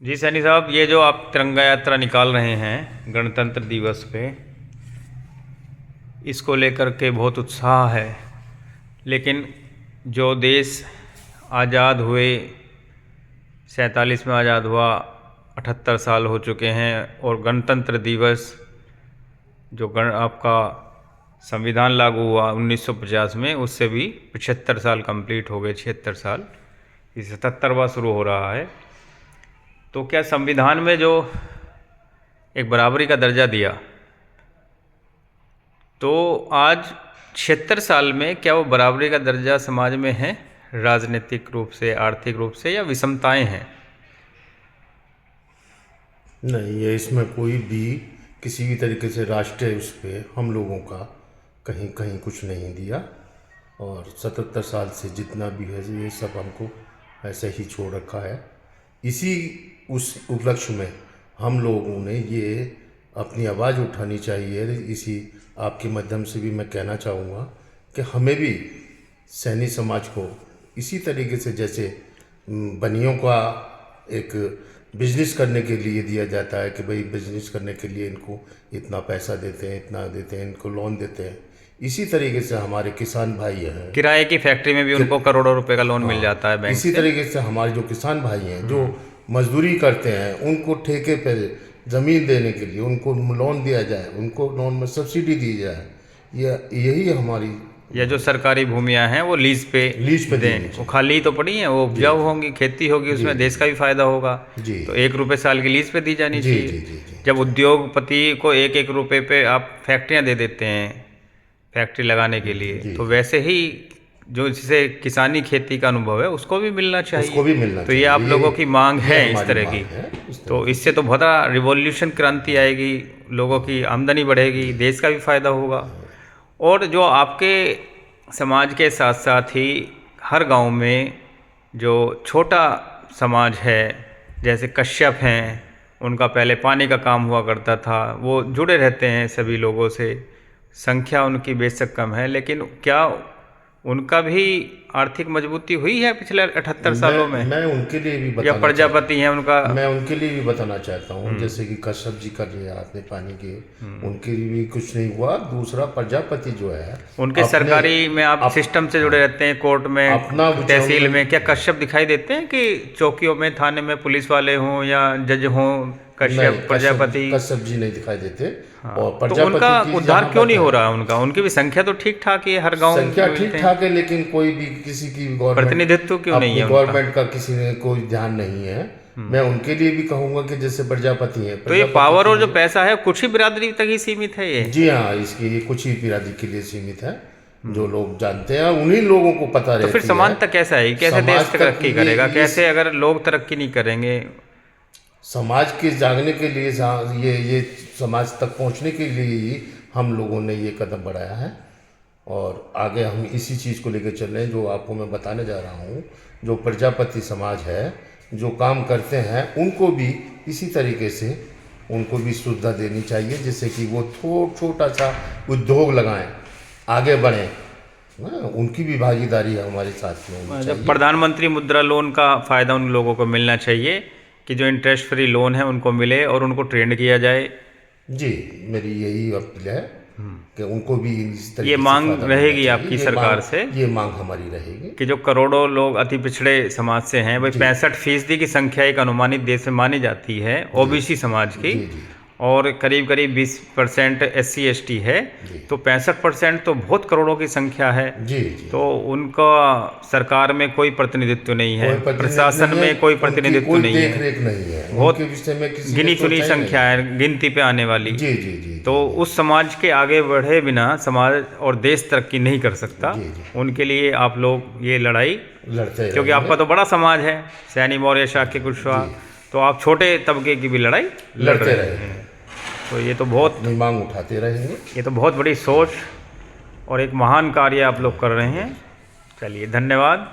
जी सैनी साहब, ये जो आप तिरंगा यात्रा निकाल रहे हैं गणतंत्र दिवस पे, इसको लेकर के बहुत उत्साह है। लेकिन जो देश आज़ाद हुए 47 में आज़ाद हुआ, 78 साल हो चुके हैं, और गणतंत्र दिवस जो आपका संविधान लागू हुआ 1950 में, उससे भी 75 साल कंप्लीट हो गए, 76 साल, इस 77वां शुरू हो रहा है। तो क्या संविधान में जो एक बराबरी का दर्जा दिया, तो आज 76 साल में क्या वो बराबरी का दर्जा समाज में है, राजनीतिक रूप से, आर्थिक रूप से, या विषमताएं हैं? नहीं, ये इसमें कोई भी किसी भी तरीके से राष्ट्रीय उस पर हम लोगों का कहीं कहीं कुछ नहीं दिया। और 77 साल से जितना भी है ये सब हमको ऐसे ही छोड़ रखा है। इसी उस उपलक्ष्य में हम लोगों ने ये अपनी आवाज़ उठानी चाहिए। इसी आपके माध्यम से भी मैं कहना चाहूँगा कि हमें भी सैनी समाज को इसी तरीके से, जैसे बनियों का एक बिजनेस करने के लिए दिया जाता है कि भाई बिजनेस करने के लिए इनको इतना पैसा देते हैं, इतना देते हैं, इनको लोन देते हैं, इसी तरीके से हमारे किसान भाई हैं, किराए की फैक्ट्री में भी उनको करोड़ों रुपए का लोन मिल जाता है बैंक इसी से। तरीके से हमारे जो किसान भाई हैं जो मजदूरी करते हैं, उनको ठेके पर ज़मीन देने के लिए उनको लोन दिया जाए, उनको लोन में सब्सिडी दी जाए। यही हमारी, या जो सरकारी भूमियां हैं वो लीज पे दें, वो खाली तो पड़ी हैं, वो उपजाऊ होंगी, खेती होगी, उसमें देश का भी फायदा होगा। जी। तो 1 रुपये साल की लीज पे दी जानी जी, चाहिए। जी, जी, जी। जब उद्योगपति को 1-1 रुपये पे आप फैक्ट्रियां दे देते हैं फैक्ट्री लगाने के लिए, तो वैसे ही जो जिसे किसानी खेती का अनुभव है उसको भी मिलना चाहिए। उसको भी मिलना तो ये आप लोगों की मांग है इस तरह की। इस तो इससे तो बहुत बड़ा रिवॉल्यूशन, क्रांति आएगी, लोगों की आमदनी बढ़ेगी, देश का भी फायदा होगा। और जो आपके समाज के साथ साथ ही हर गांव में जो छोटा समाज है, जैसे कश्यप हैं, उनका पहले पानी का काम हुआ करता था, वो जुड़े रहते हैं सभी लोगों से। संख्या उनकी बेशक कम है, लेकिन क्या उनका भी आर्थिक मजबूती हुई है पिछले 78 सालों में? मैं उनके लिए भी या बताना प्रजापति हैं उनका? मैं उनके लिए भी बताना चाहता हूँ, जैसे कि कश्यप जी का लिया आपने पानी के, उनके लिए भी कुछ नहीं हुआ। दूसरा प्रजापति जो है, उनके सरकारी में आप सिस्टम से जुड़े रहते हैं, कोर्ट में, तहसील में, क्या कश्यप दिखाई देते हैं कि चौकियों में, थाने में पुलिस वाले हों या जज हों, कश्यप प्रजापति? कश्यप जी नहीं दिखाई देते। और तो उनका उद्धार क्यों नहीं हो रहा है? उनकी भी संख्या तो ठीक ठाक ही है, हर गांव संख्या ठीक ठाक है, लेकिन कोई भी किसी की प्रतिनिधित्व क्यों नहीं है? गवर्नमेंट का किसी ने कोई ध्यान नहीं है। मैं उनके लिए भी कहूंगा कि जैसे प्रजापति है, तो ये पावर और जो पैसा है कुछ ही बिरादरी तक ही सीमित है ये? जी हाँ, इसकी ये कुछ ही बिरादरी के लिए सीमित है। जो लोग जानते हैं उन्हीं लोगों को पता रहती है। तो फिर समानता कैसा है? कैसे देश तरक्की करेगा? कैसे अगर लोग तरक्की नहीं करेंगे? समाज के जागने के लिए, ये समाज तक पहुंचने के लिए ही हम लोगों ने ये कदम बढ़ाया है। और आगे हम इसी चीज़ को लेकर चल रहे हैं, जो आपको मैं बताने जा रहा हूँ। जो प्रजापति समाज है, जो काम करते हैं, उनको भी इसी तरीके से उनको भी सुविधा देनी चाहिए, जिससे कि वो छोटा सा उद्योग लगाएं, आगे बढ़ें। उनकी भी भागीदारी हमारे साथ में होनी चाहिए। प्रधानमंत्री मुद्रा लोन का फ़ायदा उन लोगों को मिलना चाहिए कि जो इंटरेस्ट फ्री लोन है उनको मिले और उनको ट्रेंड किया जाए। जी, मेरी यही अपील है कि उनको भी इस तरीके ये मांग रहेगी आपकी सरकार से? ये मांग हमारी रहेगी कि जो करोड़ों लोग अति पिछड़े समाज से हैं, भाई 65% की संख्या एक अनुमानित देश में मानी जाती है ओबीसी समाज की, और करीब करीब 20% SC ST है, तो 65% तो बहुत करोड़ों की संख्या है। जी। तो उनका सरकार में कोई प्रतिनिधित्व नहीं है, प्रशासन में कोई प्रतिनिधित्व नहीं है, देखरेख नहीं है, बहुत विषय में किसी गिनी चुनी संख्या है, गिनती पे आने वाली। जी जी जी। तो उस समाज के आगे बढ़े बिना समाज और देश तरक्की नहीं कर सकता। उनके लिए आप लोग ये लड़ाई लड़ते, क्योंकि आपका तो बड़ा समाज है, सैनी, मौर्य, शाक्य, कुशवाहा, तो आप छोटे तबके की भी लड़ाई लड़ते रहे हैं। तो ये तो बहुत मांग उठाते रहेंगे। ये तो बहुत बड़ी सोच और एक महान कार्य आप लोग कर रहे हैं। चलिए, धन्यवाद।